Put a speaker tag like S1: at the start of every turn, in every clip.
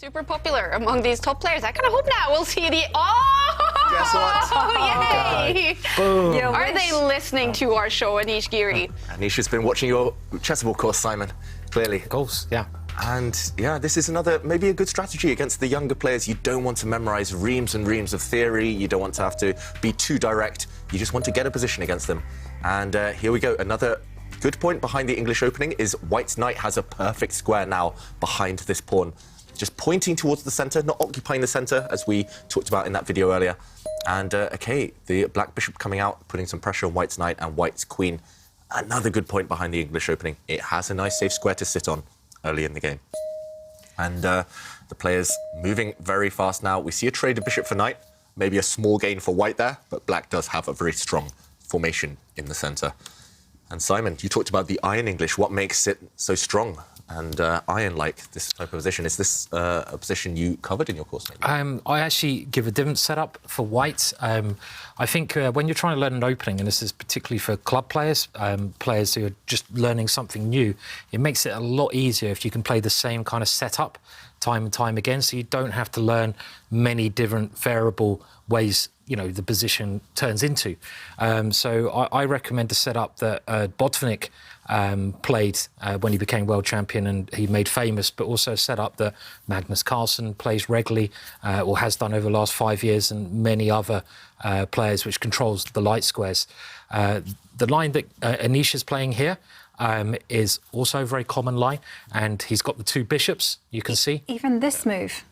S1: Super popular among these top players. I kind of hope now we'll see the... Oh!
S2: Guess what?
S1: Yay!
S2: Boom.
S1: Are they listening to our show, Anish, Giri?
S2: Anish has been watching your Chessable course, Simon, clearly.
S3: Of course, yeah.
S2: And, yeah, this is another, maybe a good strategy against the younger players. You don't want to memorize reams and reams of theory. You don't want to have to be too direct. You just want to get a position against them. And here we go. Another good point behind the English opening is White's knight has a perfect square now behind this pawn. Just pointing towards the centre, not occupying the centre, as we talked about in that video earlier. And, OK, the black bishop coming out, putting some pressure on White's knight and White's queen. Another good point behind the English opening. It has a nice safe square to sit on early in the game. And the players moving very fast now. We see a traded bishop for knight, maybe a small gain for White there, but Black does have a very strong formation in the centre. And Simon, you talked about the iron English. What makes it so strong and iron-like, this type of position? Is this a position you covered in your course, maybe?
S3: I actually give a different setup for White. I think when you're trying to learn an opening, and this is particularly for club players, players who are just learning something new, it makes it a lot easier if you can play the same kind of setup time and time again, so you don't have to learn many different variable ways, you know, the position turns into. So I recommend the setup that Botvinnik played when he became world champion and he made famous, but also a setup that Magnus Carlsen plays regularly or has done over the last 5 years, and many other players, which controls the light squares. The line that Anish is playing here is also a very common line, and he's got the two bishops, you can see.
S4: Even this move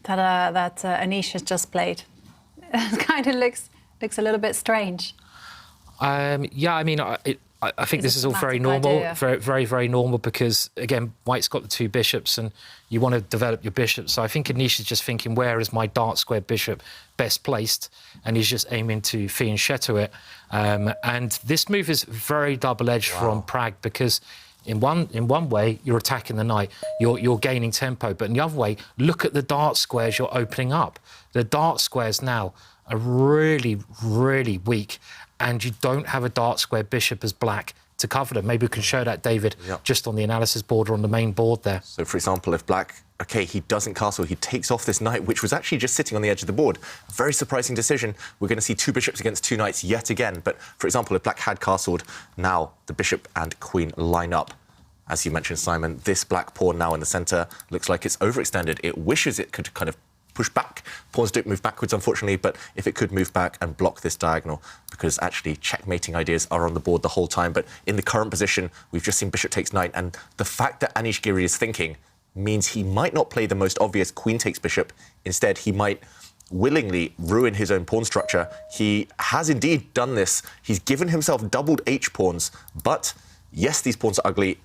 S4: that Anish has just played kind of looks a little bit strange.
S3: Yeah, I mean, I think this is all very normal, very normal, because, again, White's got the two bishops and you want to develop your bishops. So I think Anish is just thinking, where is my dark square bishop best placed? And he's just aiming to fianchetto it. And this move is very double-edged from Pragg, because in one way, you're attacking the knight, you're gaining tempo, but in the other way, look at the dark squares you're opening up. The dark squares now are really, really weak, and you don't have a dark square bishop as Black to cover them. Maybe we can show that, David, just on the analysis board or on the main board there. So,
S2: for example, if Black, OK, he doesn't castle, he takes off this knight, which was actually just sitting on the edge of the board. Very surprising decision. We're going to see two bishops against two knights yet again. But, for example, if Black had castled, now the bishop and queen line up. As you mentioned, Simon, this black pawn now in the centre looks like it's overextended. It wishes it could kind of push back. Pawns don't move backwards, unfortunately, but if it could move back and block this diagonal, because actually checkmating ideas are on the board the whole time. But in the current position, we've just seen bishop takes knight, and the fact that Anish Giri is thinking means he might not play the most obvious queen takes bishop. Instead, he might willingly ruin his own pawn structure. He has indeed done this. He's given himself doubled H-pawns, but yes, these pawns are ugly.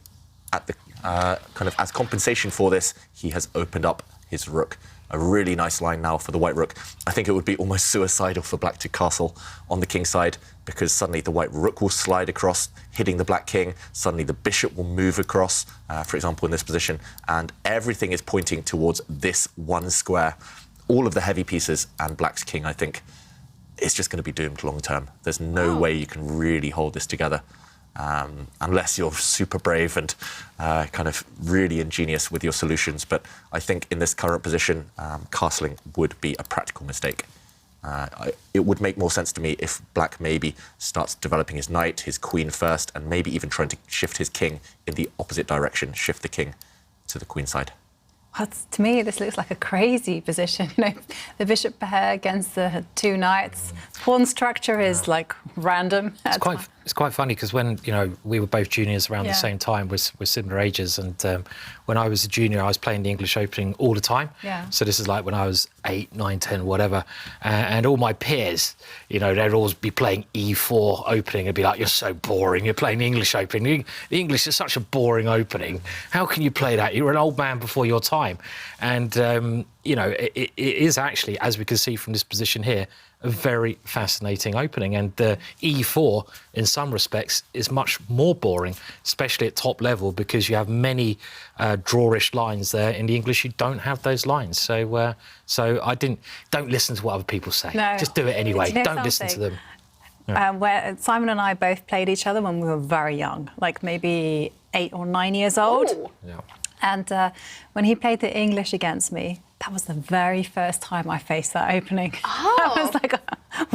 S2: At the kind of as compensation for this, he has opened up his rook. A really nice line now for the white rook. I think it would be almost suicidal for Black to castle on the king side, because suddenly the white rook will slide across, hitting the black king. Suddenly the bishop will move across, for example, in this position, and everything is pointing towards this one square. All of the heavy pieces and Black's king, I think, is just going to be doomed long term. There's no way you can really hold this together. Unless you're super brave and kind of really ingenious with your solutions. But I think in this current position, castling would be a practical mistake. It would make more sense to me if Black maybe starts developing his knight, his queen first, and maybe even trying to shift his king in the opposite direction, shift the king to the queen side.
S4: To me, this looks like a crazy position. You know, the bishop pair against the two knights. Pawn structure is like random.
S3: It's quite funny, because when, you know, we were both juniors around the same time, we're similar ages, and when I was a junior, I was playing the English Opening all the time. So this is like when I was 8, 9, 10, whatever, and all my peers, you know, they'd always be playing E4 opening and be like, "You're so boring. You're playing the English Opening. The English is such a boring opening. How can you play that? You're an old man before your time." And you know, it is actually, as we can see from this position here, a very fascinating opening. And E4, in some respects, is much more boring, especially at top level, because you have many drawish lines there. In the English, you don't have those lines. So, don't listen to what other people say.
S4: No.
S3: Just do it anyway.
S4: You know,
S3: don't listen to them.
S4: Where Simon and I both played each other when we were very young, like maybe 8 or 9 years old.
S1: Ooh.
S3: Yeah.
S4: And when he played the English against me, that was the very first time I faced that opening.
S1: Oh.
S4: I was like,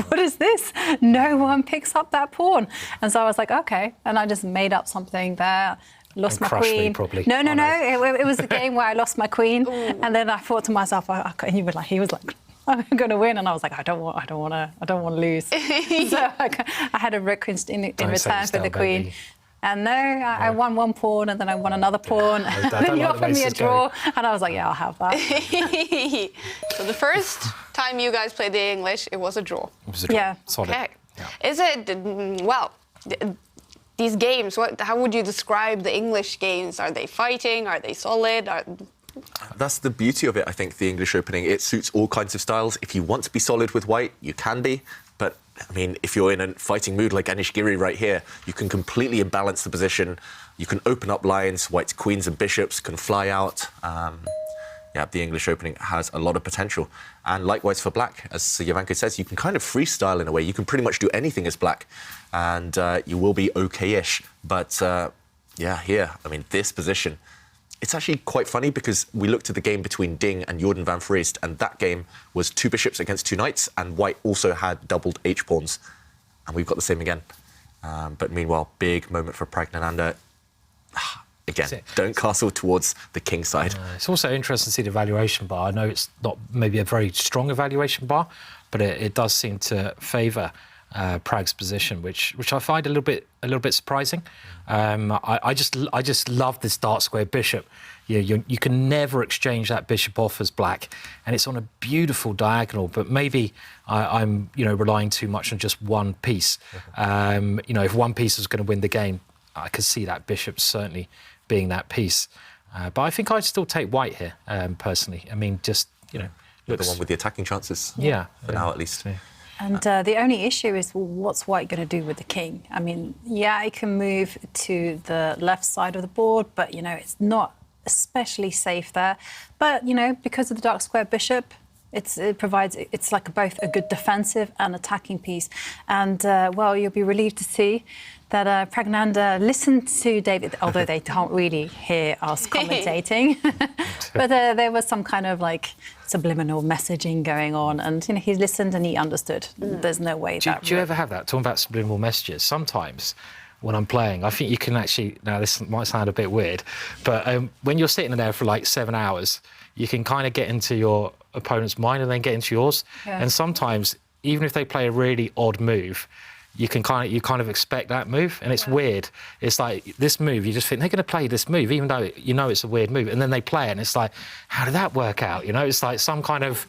S4: what is this? No one picks up that pawn. And so I was like, OK. And I just made up something there. Lost my
S3: crushed me,
S4: queen.
S3: probably.
S4: No. It was a game where I lost my queen. And then I thought to myself, he was like, I'm going to win, and I was like, I don't want to lose. So I had a rook in return for the queen.
S3: Baby.
S4: And no, I won one pawn, and then I won another pawn.
S3: I
S4: And then you
S3: like the
S4: offered me a
S3: races
S4: draw, and I was like, yeah, I'll have that.
S1: So the first time you guys played the English, it was a draw.
S3: It was a draw.
S4: Yeah.
S3: Solid.
S1: Okay.
S3: Yeah.
S1: Is it, these games, how would you describe the English games? Are they fighting? Are they solid?
S2: That's the beauty of it, I think, the English opening. It suits all kinds of styles. If you want to be solid with white, you can be. But, I mean, if you're in a fighting mood like Anish Giri right here, you can completely imbalance the position. You can open up lines. White's queens and bishops can fly out. Yeah, the English opening has a lot of potential. And likewise for black, as Jovanka says, you can kind of freestyle in a way. You can pretty much do anything as black, and you will be okay-ish. But, yeah, here, I mean, this position... It's actually quite funny because we looked at the game between Ding and Jordan van Foreest, and that game was 2 bishops against 2 knights, and white also had doubled h-pawns. And we've got the same again. But meanwhile, big moment for Pragg. Again, don't castle towards the king side.
S3: It's also interesting to see the evaluation bar. I know it's not maybe a very strong evaluation bar, but it does seem to favour Pragg's position, which I find a little bit surprising. I just love this dark square bishop. You can never exchange that bishop off as black, and it's on a beautiful diagonal. But maybe I'm relying too much on just one piece. If one piece was going to win the game, I could see that bishop certainly being that piece. But I think I'd still take white here personally. I mean, just
S2: The one with the attacking chances.
S3: Yeah,
S2: for now at least.
S3: Yeah.
S4: And the only issue is, well, what's white going to do with the king? I mean, yeah, it can move to the left side of the board, but, it's not especially safe there. But, because of the dark square bishop, it's like both a good defensive and attacking piece. And, well, you'll be relieved to see that Pragg listened to David, although they can't really hear us commentating. But there was some kind of subliminal messaging going on, and he listened and he understood. There's no way
S3: Do you ever have that? Talking about subliminal messages, sometimes when I'm playing, I think you can actually, now this might sound a bit weird, but when you're sitting there for 7 hours, you can kind of get into your opponent's mind and then get into yours.
S4: Yeah.
S3: And sometimes, even if they play a really odd move, you kind of expect that move, and it's weird. It's like this move, you just think they're going to play this move, even though it's a weird move, and then they play it, and it's like, how did that work out? It's like some kind of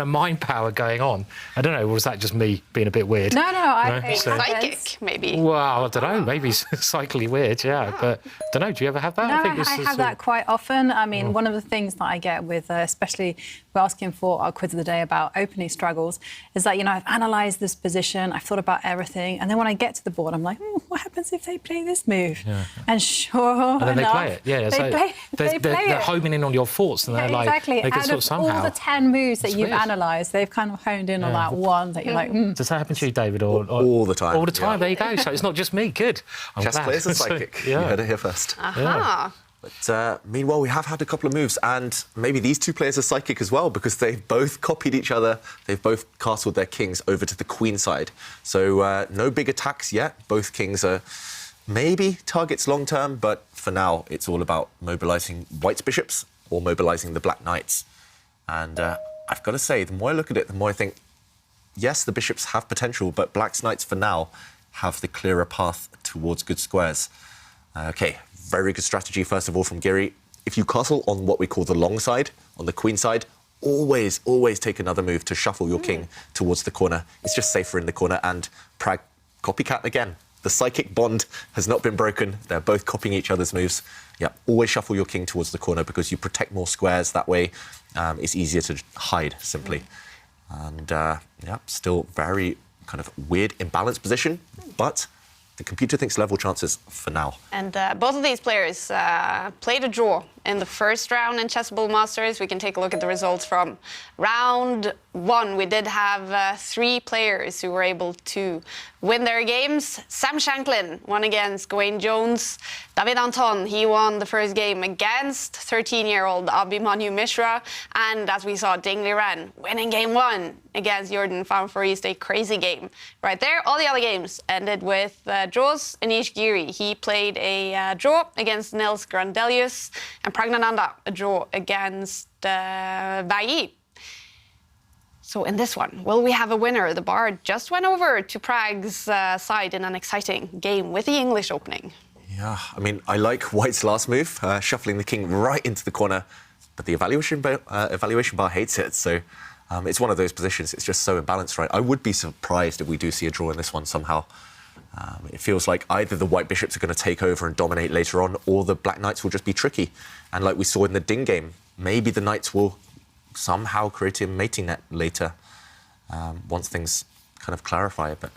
S3: mind power going on. I don't know. Was that just me being a bit weird?
S4: No, I
S1: Psychic, maybe.
S3: Well, I don't know. Maybe psychically weird, yeah. But I don't know. Do you ever have that?
S4: No, I have that quite often. I mean, one of the things that I get with, especially we're asking for our quiz of the day about opening struggles, is that I've analysed this position, I've thought about everything, and then when I get to the board, I'm like, what happens if they play this move? Yeah. And sure
S3: and then
S4: enough,
S3: they play it. Yeah,
S4: they're
S3: homing in on your thoughts, and they're
S4: exactly.
S3: they can
S4: Out of
S3: somehow.
S4: all the 10 moves that you've
S3: weird.
S4: analysed, they've kind of honed in on that one that you're like,
S3: Does that happen to you, David? Or
S2: all the time.
S3: All the time. There you go. So it's not just me. Good. I'm
S2: Chess
S3: glad.
S2: players are psychic.
S3: Yeah.
S2: You heard it here first.
S1: Aha.
S2: But meanwhile, we have had a couple of moves, and maybe these 2 players are psychic as well, because they've both copied each other. They've both castled their kings over to the queen side. So no big attacks yet. Both kings are maybe targets long term, but for now, it's all about mobilising white's bishops or mobilising the black knights. And I've got to say, the more I look at it, the more I think, yes, the bishops have potential, but black's knights, for now, have the clearer path towards good squares. OK. Very good strategy, first of all, from Giri. If you castle on what we call the long side, on the queen side, always take another move to shuffle your king towards the corner. It's just safer in the corner, and Pragg copycat again. The psychic bond has not been broken. They're both copying each other's moves. Yeah, always shuffle your king towards the corner because you protect more squares. That way, it's easier to hide, simply. And, yeah, still very kind of weird, imbalanced position, but... The computer thinks level chances for now.
S1: And both of these players played a draw in the first round in Chessable Masters. We can take a look at the results from round 1. We did have 3 players who were able to win their games. Sam Shanklin won against Gawain Jones. David Anton, he won the first game against 13-year-old Abhimanyu Mishra. And as we saw, Ding Liren winning game 1 against Jordan Van Voorhist, a crazy game. Right there, all the other games ended with draws. Anish Giri, he played a draw against Nils Grandelius. And Pragnananda, a draw against Bai. So in this one, will we have a winner? The bar just went over to Pragg's side in an exciting game with the English opening.
S2: Yeah, I mean, I like White's last move, shuffling the king right into the corner, but the evaluation bar hates it, so it's one of those positions, it's just so imbalanced, right? I would be surprised if we do see a draw in this one somehow. It feels like either the white bishops are going to take over and dominate later on, or the black knights will just be tricky. And like we saw in the Ding game, maybe the knights will somehow create a mating net later, once things kind of clarify. But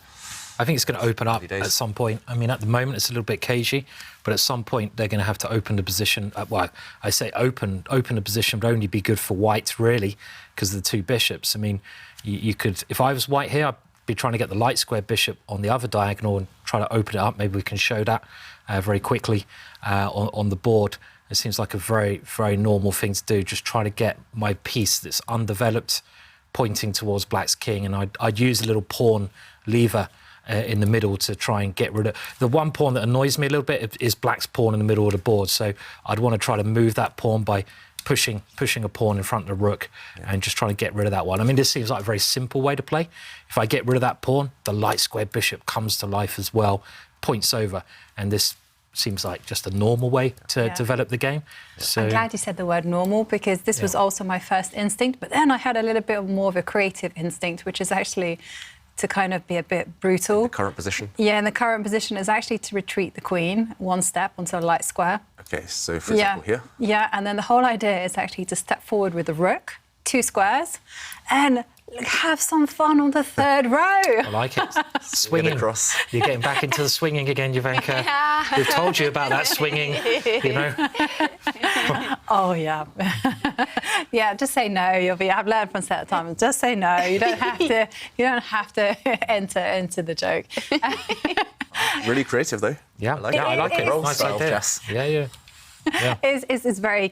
S3: I think it's going to open up at some point. I mean, at the moment it's a little bit cagey, but at some point they're going to have to open the position. Well, I say open the position would only be good for white, really, because of the 2 bishops. I mean, you could, if I was white here, I'd be trying to get the light square bishop on the other diagonal and try to open it up. Maybe we can show that very quickly on the board. It seems like a very, very normal thing to do, just try to get my piece that's undeveloped pointing towards black's king, and I'd use a little pawn lever in the middle to try and get rid of... The one pawn that annoys me a little bit is black's pawn in the middle of the board, so I'd want to try to move that pawn by pushing a pawn in front of the rook and just trying to get rid of that one. I mean, this seems like a very simple way to play. If I get rid of that pawn, the light square bishop comes to life as well, points over, and this seems like just a normal way to develop the game. So
S4: I'm glad you said the word normal, because this was also my first instinct, but then I had a little bit more of a creative instinct, which is actually to kind of be a bit brutal.
S2: in the current position?
S4: Yeah, in the current position is actually to retreat the queen 1 step onto a light square.
S2: OK, so for example here?
S4: Yeah, and then the whole idea is actually to step forward with the rook, 2 squares, and have some fun on the 3rd row.
S3: I like it. Swinging.
S2: Across.
S3: You're getting back into the swinging again, Jovanka. We've told you about that swinging, you know.
S4: Oh, yeah. Yeah, just say no, I've learned from set of time. Just say no. You don't have to enter into the joke.
S2: Really creative, though.
S3: Yeah, I like it. Nice idea.
S2: Chess.
S3: Yeah.
S4: It's very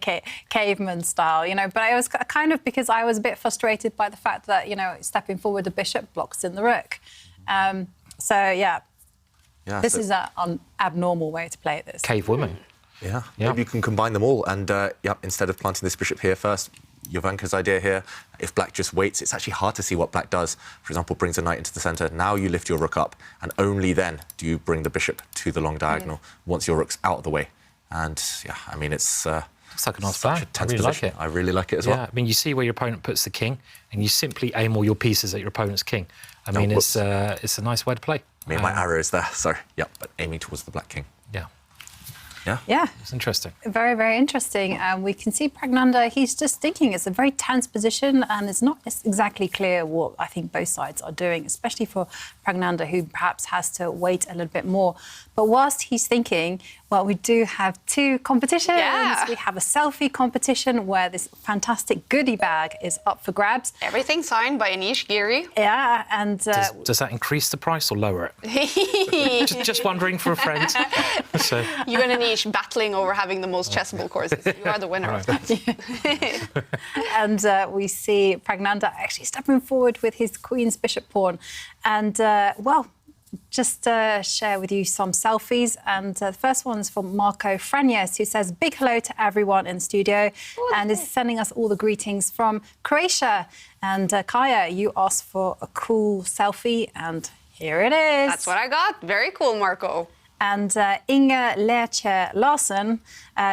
S4: caveman style, you know, but I was kind of, because I was a bit frustrated by the fact that, you know, stepping forward the bishop blocks in the rook. This is an abnormal way to play this.
S3: Cave women.
S2: Yeah, maybe you can combine them all. And, instead of planting this bishop here first, Jovanka's idea here, if black just waits, it's actually hard to see what black does. For example, brings a knight into the centre. Now you lift your rook up, and only then do you bring the bishop to the long diagonal, once your rook's out of the way. And, I mean, it's
S3: like a nice plan.
S2: I really like it. I really like it as well.
S3: I mean, you see where your opponent puts the king, and you simply aim all your pieces at your opponent's king. I mean, it's a nice way to play.
S2: I mean, my arrow is there, sorry. Yeah, but aiming towards the black king.
S4: Yeah.
S3: It's interesting.
S4: Very, very interesting. We can see Pragnananda, he's just thinking it's a very tense position, and it's not exactly clear what I think both sides are doing, especially for Pragnananda, who perhaps has to wait a little bit more. But whilst he's thinking, well, we do have 2 competitions.
S1: Yeah.
S4: We have a selfie competition where this fantastic goodie bag is up for grabs.
S1: Everything signed by Anish Giri.
S4: Yeah, and...
S3: Does that increase the price or lower it? just wondering for a friend. So.
S1: You and Anish battling over having the most chessable courses. You are the winner of that.
S4: And we see Pragnananda actually stepping forward with his queen's bishop pawn. And, just share with you some selfies. And the first one is from Marco Franjes, who says, big hello to everyone in studio, and is sending us all the greetings from Croatia. And Kaya, you asked for a cool selfie, and here it is.
S1: That's what I got. Very cool, Marco.
S4: And Inge Lerche Larsen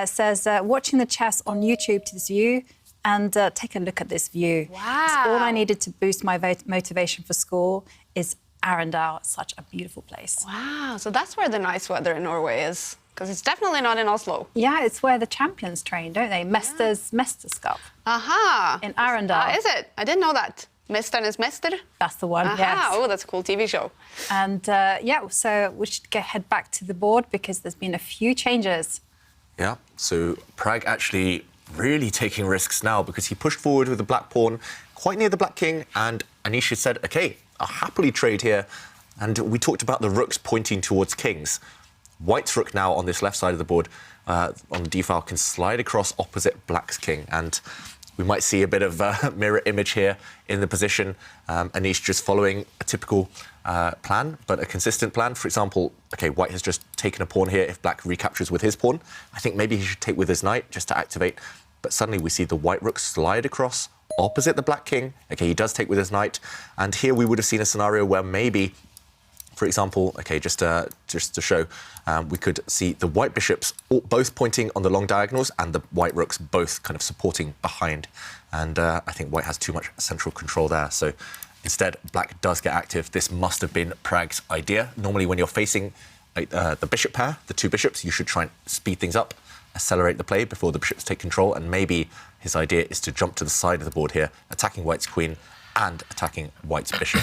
S4: says, watching the chess on YouTube to this view, and take a look at this view.
S1: Wow.
S4: All I needed to boost my motivation for school is Arendal, such a beautiful place.
S1: Wow, so that's where the nice weather in Norway is, because it's definitely not in Oslo.
S4: Yeah, it's where the champions train, don't they? Mesterskap.
S1: Aha.
S4: In Arendal.
S1: Is it? I didn't know that. Mesternes Mester?
S4: That's the one, yes.
S1: Oh, that's a cool TV show.
S4: And, so we should head back to the board, because there's been a few changes.
S2: Yeah, so Pragg actually really taking risks now because he pushed forward with the black pawn quite near the black king, and Anish said, OK, I'll happily trade here. And we talked about the rooks pointing towards kings. White's rook now on this left side of the board, on the d-file, can slide across opposite black's king. And we might see a bit of a mirror image here in the position. Anish just following a typical plan, but a consistent plan. For example, OK, white has just taken a pawn here. If black recaptures with his pawn, I think maybe he should take with his knight just to activate. But suddenly we see the white rook slide across opposite the black king. OK, he does take with his knight. And here we would have seen a scenario where maybe, for example, OK, just to show, we could see the white bishops both pointing on the long diagonals and the white rooks both kind of supporting behind. And I think white has too much central control there. So instead, black does get active. This must have been Pragg's idea. Normally, when you're facing the bishop pair, the two bishops, you should try and speed things up, accelerate the play before the bishops take control. And maybe his idea is to jump to the side of the board here, attacking white's queen and attacking white's bishop.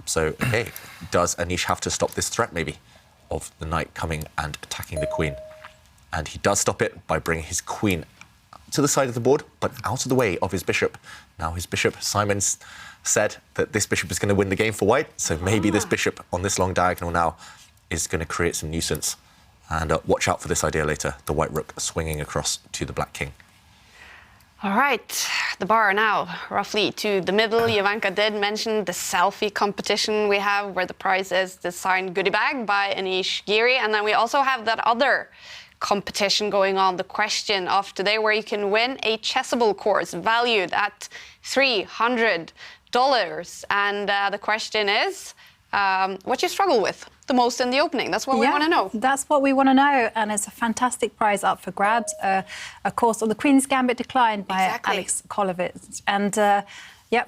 S2: So, OK, does Anish have to stop this threat, maybe, of the knight coming and attacking the queen? And he does stop it by bringing his queen to the side of the board, but out of the way of his bishop. Now, his bishop, Simon's said that this bishop is going to win the game for white, so maybe this bishop on this long diagonal now is going to create some nuisance. And watch out for this idea later, the white rook swinging across to the black king.
S1: All right, the bar now roughly to the middle. Jovanka did mention the selfie competition we have, where the prize is the signed goodie bag by Anish Giri. And then we also have that other competition going on, the question of today, where you can win a Chessable course valued at $300. And the question is, what you struggle with the most in the opening. That's what we want to know.
S4: That's what we want to know, and it's a fantastic prize up for grabs. A course on the Queen's Gambit Declined by Alex Kolovitz. And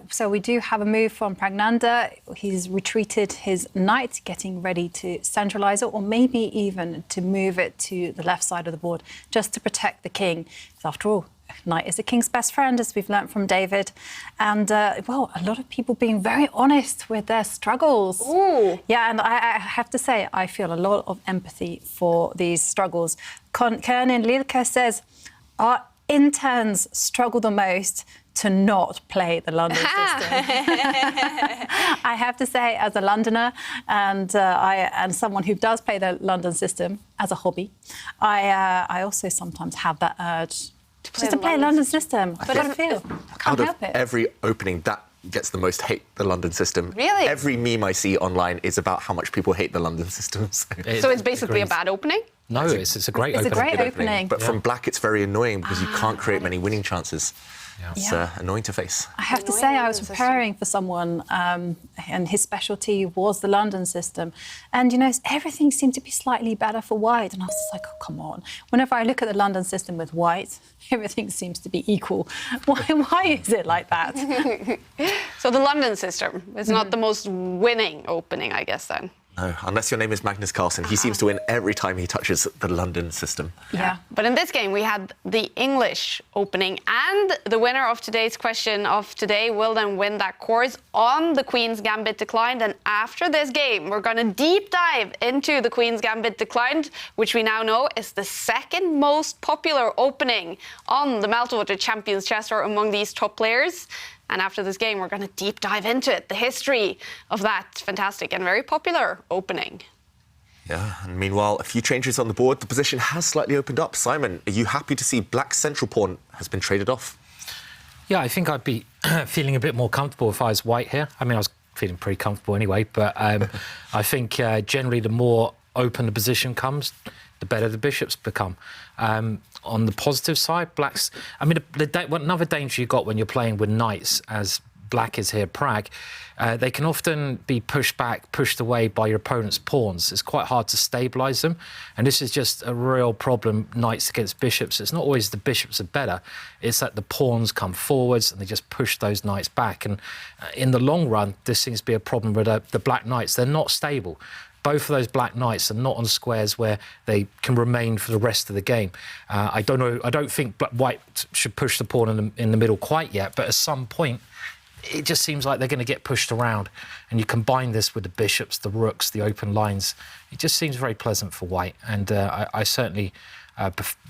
S4: so we do have a move from Pragnanda. He's retreated his knight, getting ready to centralise it, or maybe even to move it to the left side of the board, just to protect the king. Because after all, knight is the king's best friend, as we've learnt from David. And, well, a lot of people being very honest with their struggles.
S1: Ooh.
S4: Yeah, and I have to say, I feel a lot of empathy for these struggles. Kernin Lilke says, our interns struggle the most to not play the London system. I have to say, as a Londoner and someone who does play the London system as a hobby, I also sometimes have that urge to play a London system. But I feel I can't help it.
S2: Every opening, that gets the most hate, the London system.
S1: Really?
S2: Every meme I see online is about how much people hate the London system.
S1: So it's basically a bad opening?
S3: No, it's a great opening.
S4: It's a great opening.
S2: But from black, it's very annoying because you can't create many winning chances. It's annoying to face.
S4: I have to say, I was preparing for someone and his specialty was the London system. And, you know, everything seemed to be slightly better for white. And I was just like, oh, come on. Whenever I look at the London system with white, everything seems to be equal. Why is it like that?
S1: So the London system is not the most winning opening, I guess, then.
S2: No, unless your name is Magnus Carlsen. He seems to win every time he touches the London system.
S4: Yeah.
S1: But in this game, we had the English opening, and the winner of today's question of today will then win that course on the Queen's Gambit Declined. And after this game, we're going to deep dive into the Queen's Gambit Declined, which we now know is the second most popular opening on the Meltwater Champions Chess Tour among these top players. And after this game, we're going to deep dive into it, the history of that fantastic and very popular opening.
S2: Yeah, and meanwhile, a few changes on the board. The position has slightly opened up. Simon, are you happy to see black's central pawn has been traded off?
S3: Yeah, I think I'd be feeling a bit more comfortable if I was white here. I mean, I was feeling pretty comfortable anyway, but I think generally the more open the position comes, the better the bishops become. On the positive side, black's... I mean, another danger you got when you're playing with knights, as black is here, Pragg, they can often be pushed back, pushed away by your opponent's pawns. It's quite hard to stabilise them. And this is just a real problem, knights against bishops. It's not always the bishops are better. It's that the pawns come forwards and they just push those knights back. And in the long run, this seems to be a problem with the black knights. They're not stable. Both of those black knights are not on squares where they can remain for the rest of the game. I don't think white should push the pawn in the middle quite yet, but at some point, it just seems like they're going to get pushed around. And you combine this with the bishops, the rooks, the open lines. It just seems very pleasant for white. And I certainly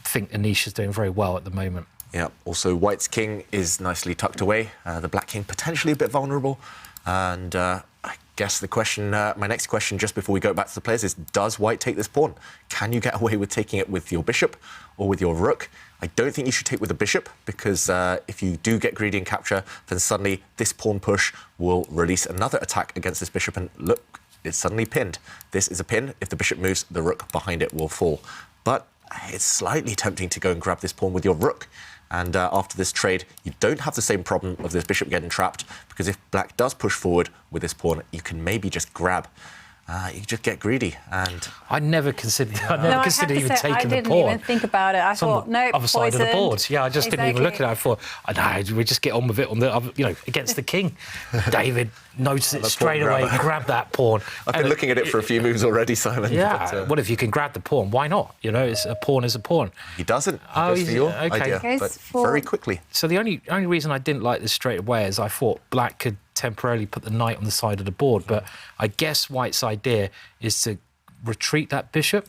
S3: think Anish is doing very well at the moment.
S2: Yeah, also White's king is nicely tucked away. The black king potentially a bit vulnerable. And I guess the question, my next question just before we go back to the players is, does White take this pawn? Can you get away with taking it with your bishop or with your rook? I don't think you should take with the bishop, because if you do get greedy and capture, then suddenly this pawn push will release another attack against this bishop, and look, it's suddenly pinned. This is a pin. If the bishop moves, the rook behind it will fall. But it's slightly tempting to go and grab this pawn with your rook. And after this trade, you don't have the same problem of this bishop getting trapped, because if black does push forward with this pawn, you can maybe just grab. You just get greedy. And
S3: I never considered. I never
S4: No,
S3: considered even taking the pawn.
S4: I didn't even think about it. I thought, no,
S3: other side of the board. Yeah, I just didn't even look at it. I thought, we just get on with it on the, against the king. David noticed it straight away. Grab that pawn.
S2: I've been looking at it for a few moves already, Simon.
S3: Yeah.
S2: But,
S3: well, if you can grab the pawn, why not? It's a pawn is a pawn.
S2: He doesn't. He goes for your idea, but very quickly.
S3: So the only reason I didn't like this straight away is I thought black could temporarily put the knight on the side of the board, but I guess White's idea is to retreat that bishop,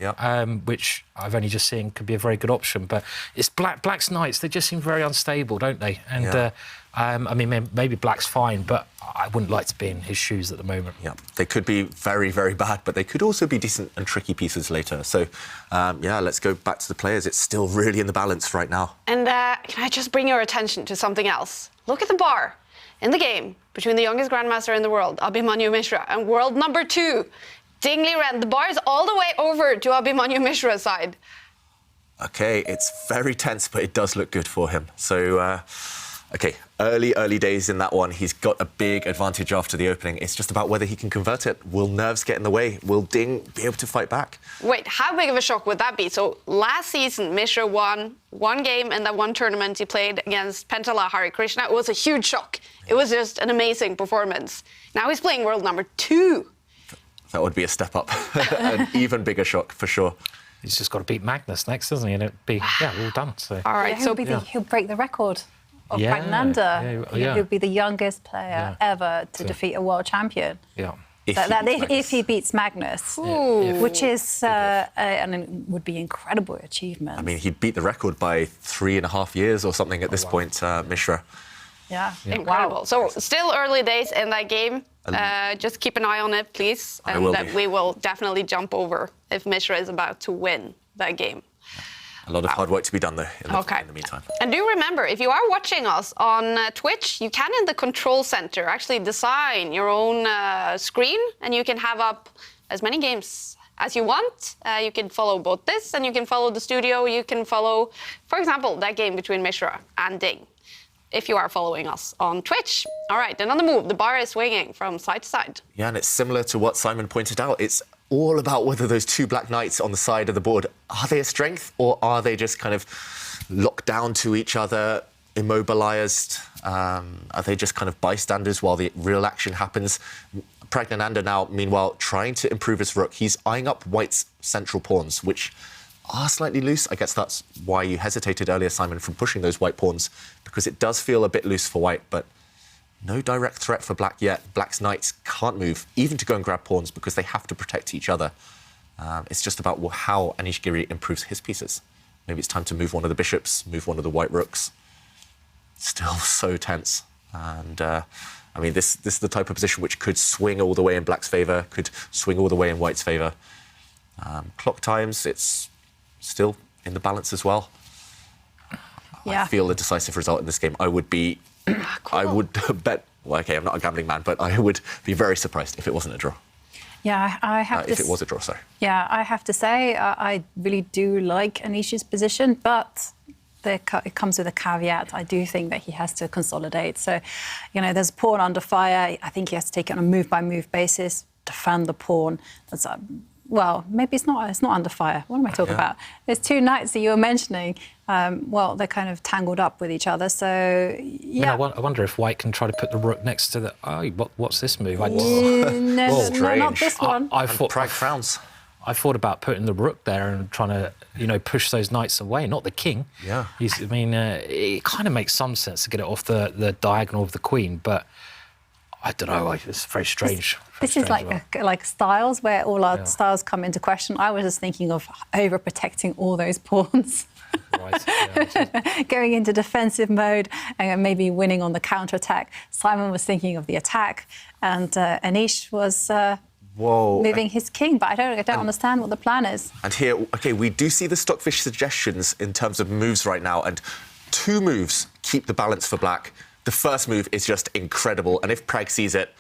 S3: which I've only just seen could be a very good option. But it's black's knights; they just seem very unstable, don't they? And I mean, maybe black's fine, but I wouldn't like to be in his shoes at the moment.
S2: Yeah, they could be very, very bad, but they could also be decent and tricky pieces later. So, let's go back to the players. It's still really in the balance right now.
S1: And can I just bring your attention to something else? Look at the bar in the game between the youngest grandmaster in the world, Abhimanyu Mishra, and world number 2, Dingley Ren. The bar is all the way over to Abhimanyu Mishra's side.
S2: OK, it's very tense, but it does look good for him. So, OK, early days in that one. He's got a big advantage after the opening. It's just about whether he can convert it. Will nerves get in the way? Will Ding be able to fight back?
S1: Wait, how big of a shock would that be? So last season, Mishra won one game in that one tournament he played against Pentala Hare Krishna. It was a huge shock. It was just an amazing performance. Now he's playing world number 2.
S2: That would be a step up. An even bigger shock, for sure.
S3: He's just got to beat Magnus next, doesn't he? And it'd be, all done. So.
S1: All right,
S4: he'll break the record of Pragnanda. He'll be the youngest player ever to defeat a world champion.
S3: Yeah.
S4: If he beats Magnus, which is would be incredible achievement.
S2: I mean, he'd beat the record by 3.5 years or something at this point, Mishra.
S4: Yeah.
S1: Incredible.
S4: Wow.
S1: So still early days in that game. Just keep an eye on it, please. And we will definitely jump over if Mishra is about to win that game.
S2: A lot of hard work to be done, though, in the meantime.
S1: And do remember, if you are watching us on Twitch, you can, in the control center, actually design your own screen, and you can have up as many games as you want. You can follow both this, and you can follow the studio. You can follow, for example, that game between Mishra and Ding, if you are following us on Twitch. All right, and on the move, the bar is swinging from side to side.
S2: Yeah, and it's similar to what Simon pointed out. It's all about whether those 2 black knights on the side of the board, are they a strength, or are they just kind of locked down to each other, immobilized? Are they just kind of bystanders while the real action happens? Pragnananda now, meanwhile, trying to improve his rook. He's eyeing up White's central pawns, which are slightly loose. I guess that's why you hesitated earlier, Simon, from pushing those white pawns, because it does feel a bit loose for White, but no direct threat for black yet. Black's knights can't move, even to go and grab pawns, because they have to protect each other. It's just about how Anish Giri improves his pieces. Maybe it's time to move one of the bishops, move one of the white rooks. Still so tense. And, I mean, this is the type of position which could swing all the way in black's favour, could swing all the way in white's favour. Clock times, it's still in the balance as well. I feel a decisive result in this game. I would be... Cool. I would bet... Well, OK, I'm not a gambling man, but I would be very surprised if it wasn't a draw.
S4: Yeah, I have to...
S2: If it was a draw, sorry.
S4: Yeah, I have to say, I really do like Anish's position, but it comes with a caveat. I do think that he has to consolidate. So, there's a pawn under fire. I think he has to take it on a move-by-move basis, defend the pawn. That's... well, maybe it's not under fire. What am I talking about? There's 2 knights that you were mentioning. Well, they're kind of tangled up with each other, so, yeah.
S3: I wonder if White can try to put the rook next to the... Oh, what's this move?
S4: No, not this one.
S2: I thought Pragg frowns.
S3: I thought about putting the rook there and trying to, push those knights away, not the king.
S2: Yeah.
S3: It kind of makes some sense to get it off the diagonal of the queen, but I don't know. It's very strange.
S4: This is like styles, where all our styles come into question. I was just thinking of overprotecting all those pawns.
S3: Right. Yeah,
S4: going into defensive mode and maybe winning on the counter-attack. Simon was thinking of the attack, and Anish was moving his king, but I don't understand what the plan is.
S2: And here, OK, we do see the Stockfish suggestions in terms of moves right now, and 2 moves keep the balance for black. The first move is just incredible, and if Pragg sees it,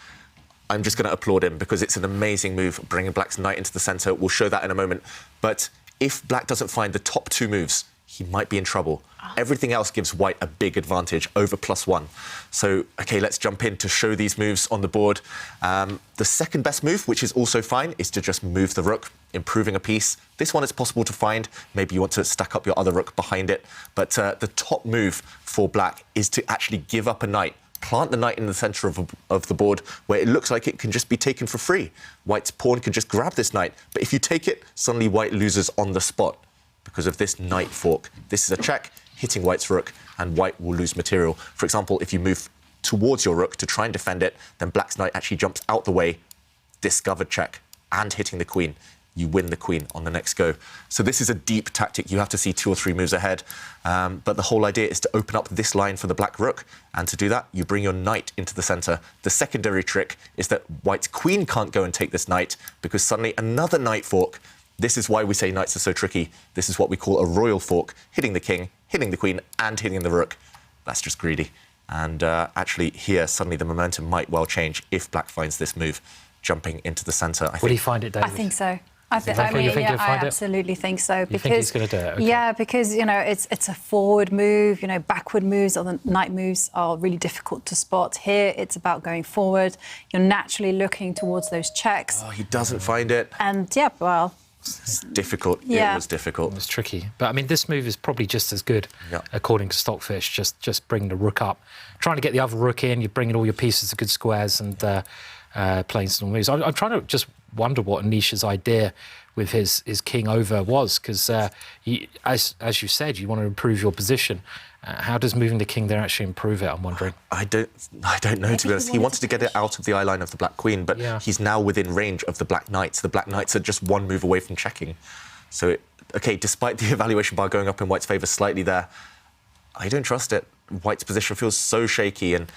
S2: I'm just going to applaud him, because it's an amazing move, bringing black's knight into the centre. We'll show that in a moment. But if black doesn't find the top 2 moves, he might be in trouble. Everything else gives white a big advantage, over +1. So, OK, let's jump in to show these moves on the board. The second best move, which is also fine, is to just move the rook, improving a piece. This one is possible to find. Maybe you want to stack up your other rook behind it. But the top move for black is to actually give up a knight, plant the knight in the centre of the board, where it looks like it can just be taken for free. White's pawn can just grab this knight. But if you take it, suddenly white loses on the spot because of this knight fork. This is a check, hitting white's rook, and white will lose material. For example, if you move towards your rook to try and defend it, then black's knight actually jumps out the way, discovered check, and hitting the queen. You win the queen on the next go. So this is a deep tactic. You have to see 2 or 3 moves ahead. But the whole idea is to open up this line for the black rook. And to do that, you bring your knight into the centre. The secondary trick is that white's queen can't go and take this knight, because suddenly another knight fork. This is why we say knights are so tricky. This is what we call a royal fork, hitting the king, hitting the queen, and hitting the rook. That's just greedy. And actually here, suddenly the momentum might well change if black finds this move, jumping into the centre.
S3: Will he find it, David?
S4: I think so. I absolutely think so.
S3: You think he's going to do it? Okay.
S4: Yeah, because, you know, it's a forward move. You know, backward moves or the knight moves are really difficult to spot. Here, it's about going forward. You're naturally looking towards those checks.
S2: Oh, he doesn't find it.
S4: And, yeah, well...
S2: It's difficult.
S4: Yeah.
S2: It was difficult.
S3: It was tricky. But, I mean, this move is probably just as good, according to Stockfish, just bringing the rook up. Trying to get the other rook in, you're bringing all your pieces to good squares and playing some moves. I'm trying to just wonder what Anish's idea with his king over was, because, as you said, you want to improve your position. How does moving the king there actually improve it, I'm wondering? I don't
S2: know, to be honest. He wanted to get it out of the eye line of the black queen, but he's now within range of the black knights. The black knights are just 1 move away from checking. So, OK, despite the evaluation bar going up in white's favour slightly there, I don't trust it. White's position feels so shaky, and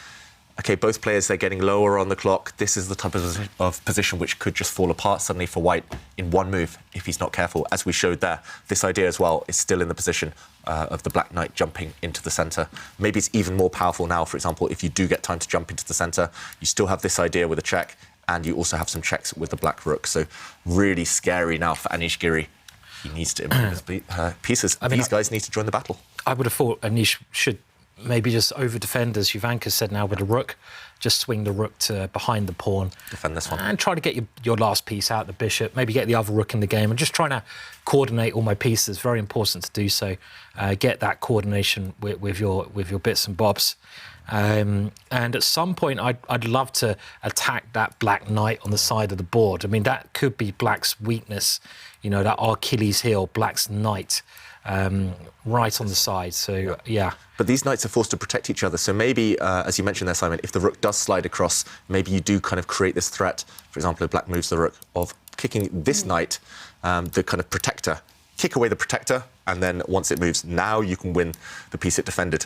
S2: OK, both players, they're getting lower on the clock. This is the type of position which could just fall apart suddenly for white in 1 move if he's not careful. As we showed there, this idea as well is still in the position of the black knight jumping into the centre. Maybe it's even more powerful now. For example, if you do get time to jump into the centre, you still have this idea with a check, and you also have some checks with the black rook. So really scary now for Anish Giri. He needs to improve his pieces. These guys need to join the battle.
S3: I would have thought Anish should maybe just over-defend, as Jovanka said now, with the rook. Just swing the rook to behind the pawn.
S2: Defend this one.
S3: And try to get your last piece out, the bishop. Maybe get the other rook in the game. And just trying to coordinate all my pieces. Very important to do so. Get that coordination with your bits and bobs. And at some point, I'd love to attack that black knight on the side of the board. I mean, that could be black's weakness. You know, that Achilles heel, black's knight. Right on the side, so yeah.
S2: But these knights are forced to protect each other, so maybe, as you mentioned there, Simon, if the rook does slide across, maybe you do kind of create this threat. For example, if black moves the rook, of kicking this knight, the kind of protector, kick away the protector, and then once it moves, now you can win the piece it defended.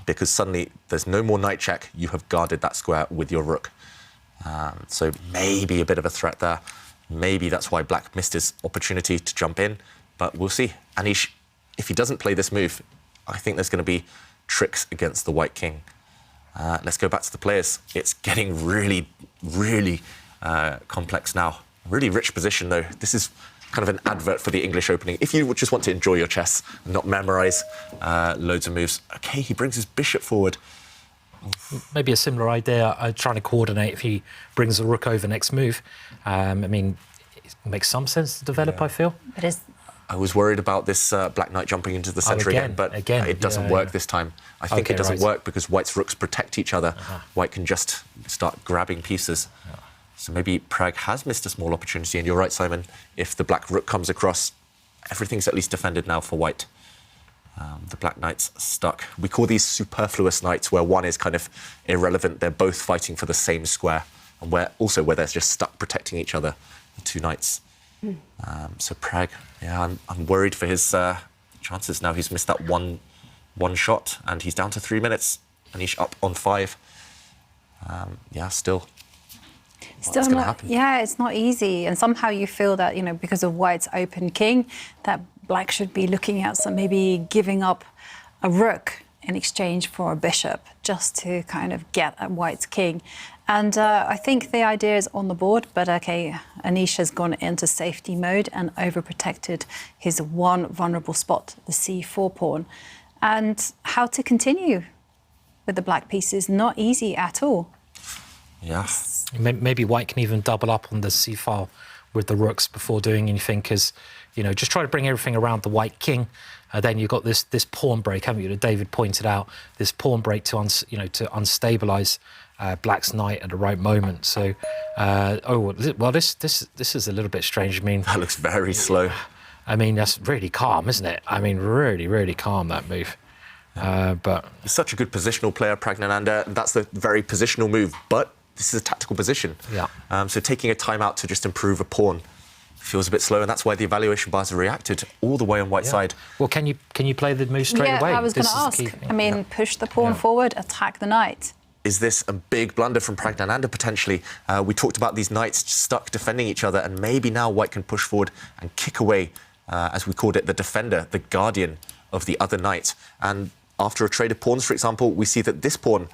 S2: Because suddenly there's no more knight check, you have guarded that square with your rook. So maybe a bit of a threat there. Maybe that's why black missed his opportunity to jump in. But we'll see. Anish, if he doesn't play this move, I think there's going to be tricks against the white king. Let's go back to the players. It's getting really, really complex now. Really rich position, though. This is kind of an advert for the English opening. If you just want to enjoy your chess and not memorise loads of moves. OK, he brings his bishop forward.
S3: Maybe a similar idea, trying to coordinate if he brings the rook over next move. I mean, it makes some sense to develop, I feel.
S4: It is.
S2: I was worried about this black knight jumping into the centre again, but it doesn't work this time. I think it doesn't work because white's rooks protect each other. White can just start grabbing pieces. So maybe Pragg has missed a small opportunity, and you're right, Simon. If the black rook comes across, everything's at least defended now for white. The black knights stuck. We call these superfluous knights, where one is kind of irrelevant. They're both fighting for the same square, and where they're just stuck protecting each other, the two knights. So Pragg, yeah, I'm worried for his chances now. He's missed that one shot, and he's down to 3 minutes. Anish up on 5. Yeah, still. What's going to happen?
S4: Yeah, it's not easy. And somehow you feel that, because of White's open king, that Black should be looking at maybe giving up a rook in exchange for a bishop, just to kind of get at White's king. And I think the idea is on the board, but okay, Anish has gone into safety mode and overprotected his one vulnerable spot, the c4 pawn. And how to continue with the black pieces, not easy at all.
S2: Yeah.
S3: Maybe White can even double up on the c-file with the rooks before doing anything, because, just try to bring everything around the white king. Then you've got this pawn break, haven't you? That David pointed out, this pawn break to unstabilise Black's knight at the right moment. So, this is a little bit strange. I mean,
S2: that looks very slow.
S3: I mean, that's really calm, isn't it? I mean, really, really calm, that move. But
S2: he's such a good positional player, Pragg. That's the very positional move, but this is a tactical position.
S3: Yeah.
S2: So taking a timeout to just improve a pawn feels a bit slow, and that's why the evaluation bars have reacted all the way on White's side.
S3: Well, can you play the move straight away?
S4: Yeah, I was going to ask. I mean, push the pawn forward, attack the knight.
S2: Is this a big blunder from Pragg potentially? We talked about these knights stuck defending each other, and maybe now White can push forward and kick away, as we called it, the defender, the guardian of the other knight. And after a trade of pawns, for example, we see that this pawn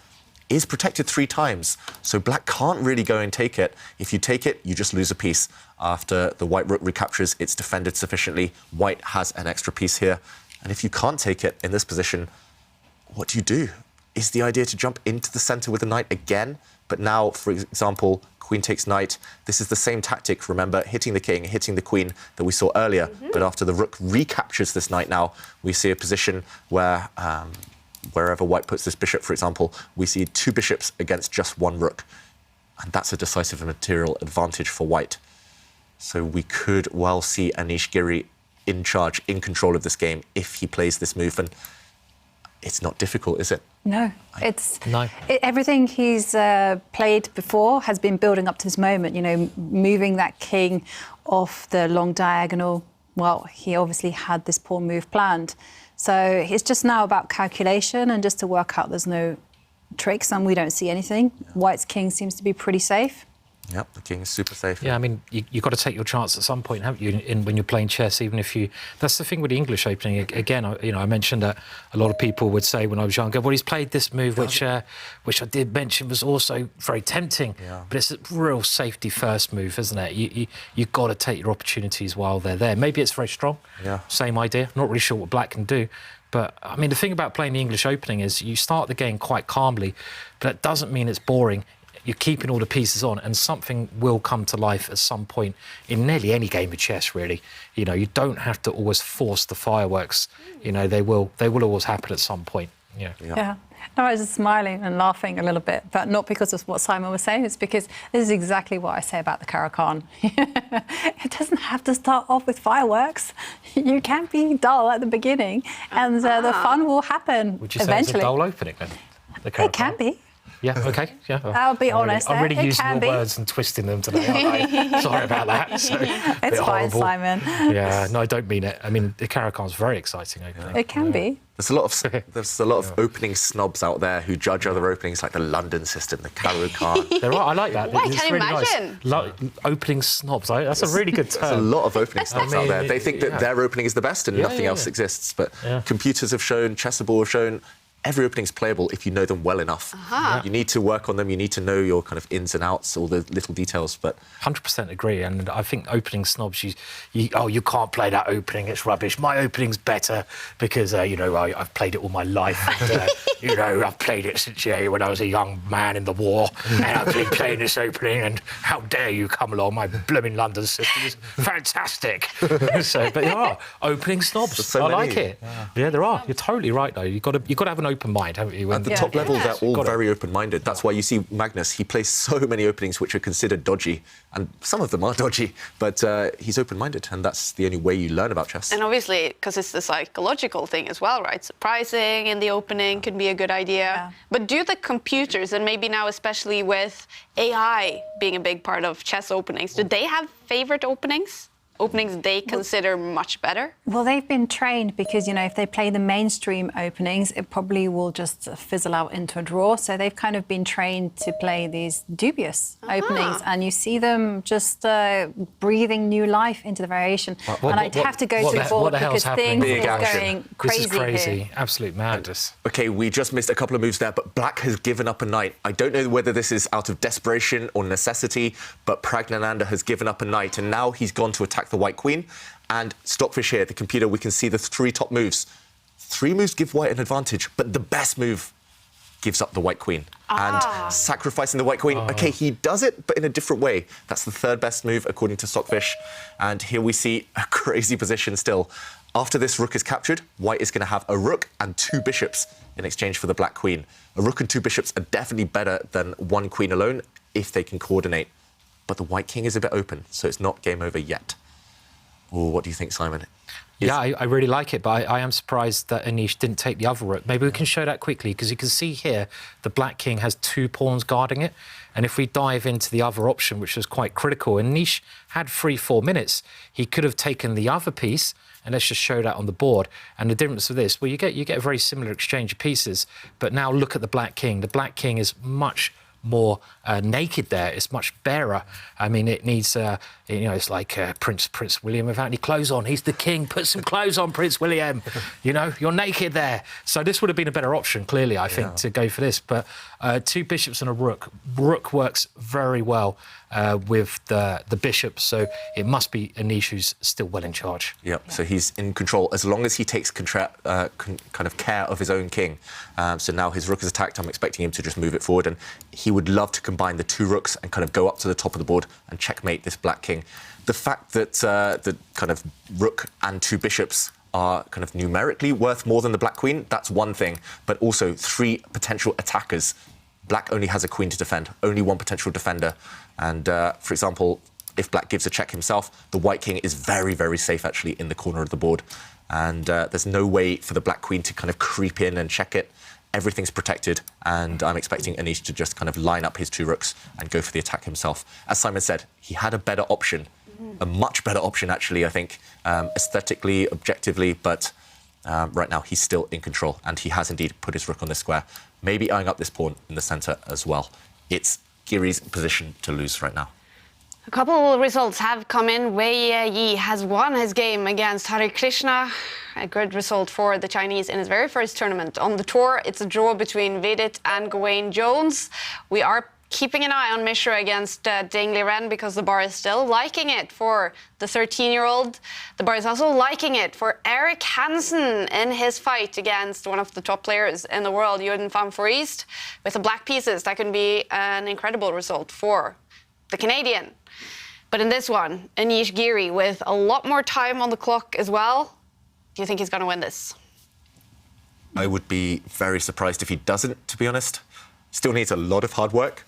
S2: is protected 3 times, so Black can't really go and take it. If you take it, you just lose a piece. After the white rook recaptures, it's defended sufficiently. White has an extra piece here. And if you can't take it in this position, what do you do? Is the idea to jump into the centre with the knight again? But now, for example, queen takes knight. This is the same tactic, remember, hitting the king, hitting the queen that we saw earlier. But after the rook recaptures this knight now, we see a position where wherever White puts this bishop, for example, we see 2 bishops against just 1 rook. And that's a decisive and material advantage for White. So we could well see Anish Giri in charge, in control of this game, if he plays this move. And it's not difficult, is it?
S4: No,
S3: No.
S4: Everything he's played before has been building up to this moment, moving that king off the long diagonal. Well, he obviously had this pawn move planned. So it's just now about calculation and just to work out there's no tricks and we don't see anything. White's king seems to be pretty safe.
S2: Yep, the king is super safe.
S3: Yeah, I mean, you've got to take your chance at some point, haven't you, when you're playing chess, even if you... That's the thing with the English opening. Again, I mentioned that a lot of people would say when I was younger, well, he's played this move, which I did mention was also very tempting, but it's a real safety first move, isn't it? You've got to take your opportunities while they're there. Maybe it's very strong, same idea. Not really sure what Black can do. But, I mean, the thing about playing the English opening is you start the game quite calmly, but it doesn't mean it's boring. You're keeping all the pieces on, and something will come to life at some point in nearly any game of chess, really. You don't have to always force the fireworks. They will always happen at some point. Yeah.
S4: No, I was just smiling and laughing a little bit, but not because of what Simon was saying. It's because this is exactly what I say about the Caro-Kann. It doesn't have to start off with fireworks. You can be dull at the beginning, and the fun will happen
S3: Would you say
S4: eventually.
S3: it's a dull opening, then?
S4: It can be.
S3: Yeah, OK, yeah.
S4: I'll be honest.
S3: I'm really
S4: it
S3: using
S4: can
S3: your
S4: be.
S3: words and twisting them today, aren't I? Sorry about that. So,
S4: It's fine,
S3: horrible.
S4: Simon.
S3: Yeah, no, I don't mean it. I mean, the Caro-Kann's very exciting opening.
S4: It can be.
S2: There's a lot of opening snobs out there who judge other openings like the London system, the Caro-Kann.
S3: There are. I like that.
S1: I
S3: It's
S1: can
S3: really
S1: imagine.
S3: Nice. Opening snobs. That's a really good term.
S2: There's a lot of opening snobs out there. They think that their opening is the best and nothing else exists. But computers have shown, Chessable have shown, every opening's playable if you know them well enough. You need to work on them. You need to know your kind of ins and outs, all the little details. But
S3: 100% agree. And I think opening snobs, you can't play that opening. It's rubbish. My opening's better because I've played it all my life. And, I've played it since when I was a young man in the war, and I've been playing this opening. And how dare you come along? My blooming London system is fantastic. But there are opening snobs.
S2: So
S3: I
S2: many.
S3: like it. Yeah, there are. You're totally right, though. You've got to have an open mind, haven't you?
S2: At the top level, they're all
S3: Got it.
S2: very open-minded. That's why you see Magnus. He plays so many openings which are considered dodgy, and some of them are dodgy, but he's open-minded, and that's the only way you learn about chess.
S1: And obviously, because it's the psychological thing as well, right? Surprising in the opening can be a good idea.
S4: Yeah.
S1: But do the computers, and maybe now especially with AI being a big part of chess openings, do they have favorite openings? Openings they consider much better?
S4: Well, they've been trained because, you know, if they play the mainstream openings, it probably will just fizzle out into a draw. So they've kind of been trained to play these dubious openings, and you see them just breathing new life into the variation. And I'd have to go to the board because things
S2: Big
S4: are
S2: action.
S4: going
S3: This
S4: crazy
S3: is crazy.
S4: here.
S3: Absolute madness.
S2: OK, we just missed a couple of moves there, but Black has given up a knight. I don't know whether this is out of desperation or necessity, but Pragg has given up a knight, and now he's gone to attack the white queen. And Stockfish here, the computer, we can see the 3 top moves. 3 moves give white an advantage, but the best move gives up the white queen. And sacrificing the white queen, OK, he does it, but in a different way. That's the 3rd best move, according to Stockfish. And here we see a crazy position still. After this rook is captured, white is going to have a rook and 2 bishops in exchange for the black queen. A rook and 2 bishops are definitely better than 1 queen alone if they can coordinate. But the white king is a bit open, so it's not game over yet. Ooh, what do you think, Simon?
S3: Yeah, I really like it, but I am surprised that Anish didn't take the other rook. Maybe we can show that quickly, because you can see here the black king has 2 pawns guarding it. And if we dive into the other option, which was quite critical, Anish had 3-4 minutes. He could have taken the other piece, and let's just show that on the board. And the difference of this, well, you get a very similar exchange of pieces, but now look at the black king. The black king is much more naked there. It's much barer. I mean, it needs, you know, it's like Prince William without any clothes on. He's the king. Put some clothes on, Prince William. You know, you're naked there. So this would have been a better option, clearly, I think, to go for this. But 2 bishops and a rook. Rook works very well with the bishop, so it must be Anish who's still well in charge.
S2: Yep, so he's in control as long as he takes kind of care of his own king. So now his rook is attacked. I'm expecting him to just move it forward, and he would love to combine the 2 rooks and kind of go up to the top of the board and checkmate this black king. The fact that the kind of rook and 2 bishops are kind of numerically worth more than the black queen, that's one thing, but also 3 potential attackers. Black only has a queen to defend, only 1 potential defender. And, for example, if Black gives a check himself, the white king is very, very safe, actually, in the corner of the board. And there's no way for the black queen to kind of creep in and check it. Everything's protected, and I'm expecting Anish to just kind of line up his 2 rooks and go for the attack himself. As Simon said, he had a better option, a much better option, actually, I think, aesthetically, objectively, but right now he's still in control, and he has indeed put his rook on this square, maybe eyeing up this pawn in the centre as well. It's Giri's position to lose right now.
S1: A couple of results have come in. Wei Yi has won his game against Hare Krishna. A good result for the Chinese in his very first tournament on the tour. It's a draw between Vidit and Gawain Jones. We are keeping an eye on Mishra against Ding Liren because the bar is still liking it for the 13-year-old. The bar is also liking it for Eric Hansen in his fight against one of the top players in the world, Jordan van Foreest. With the black pieces, that can be an incredible result for the Canadian. But in this one, Anish Giri with a lot more time on the clock as well. Do you think he's going to win this?
S2: I would be very surprised if he doesn't, to be honest. Still needs a lot of hard work.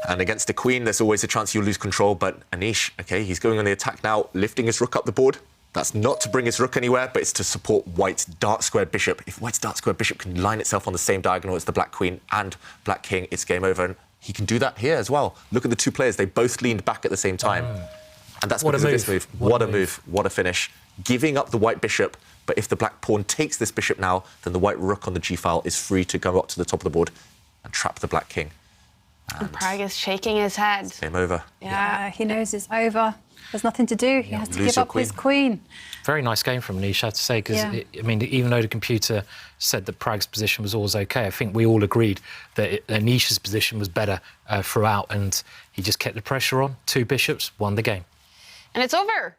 S2: And against the queen, there's always a chance you'll lose control. But Anish, OK, he's going on the attack now, lifting his rook up the board. That's not to bring his rook anywhere, but it's to support White's dark-squared bishop. If White's dark-squared bishop can line itself on the same diagonal as the black queen and black king, it's game over. And he can do that here as well. Look at the 2 players. They both leaned back at the same time. And that's because of this move. What a move. What a finish. Giving up the white bishop, but if the black pawn takes this bishop now, then the white rook on the g-file is free to go up to the top of the board and trap the black king.
S1: And Pragg is shaking his head.
S2: Game over.
S4: Yeah, he knows it's over. There's nothing to do. He has to give up his queen.
S3: Very nice game from Anish, I have to say, because, I mean, even though the computer said that Pragg's position was always OK, I think we all agreed that Anish's position was better throughout, and he just kept the pressure on. 2 bishops, won the game.
S1: And it's over.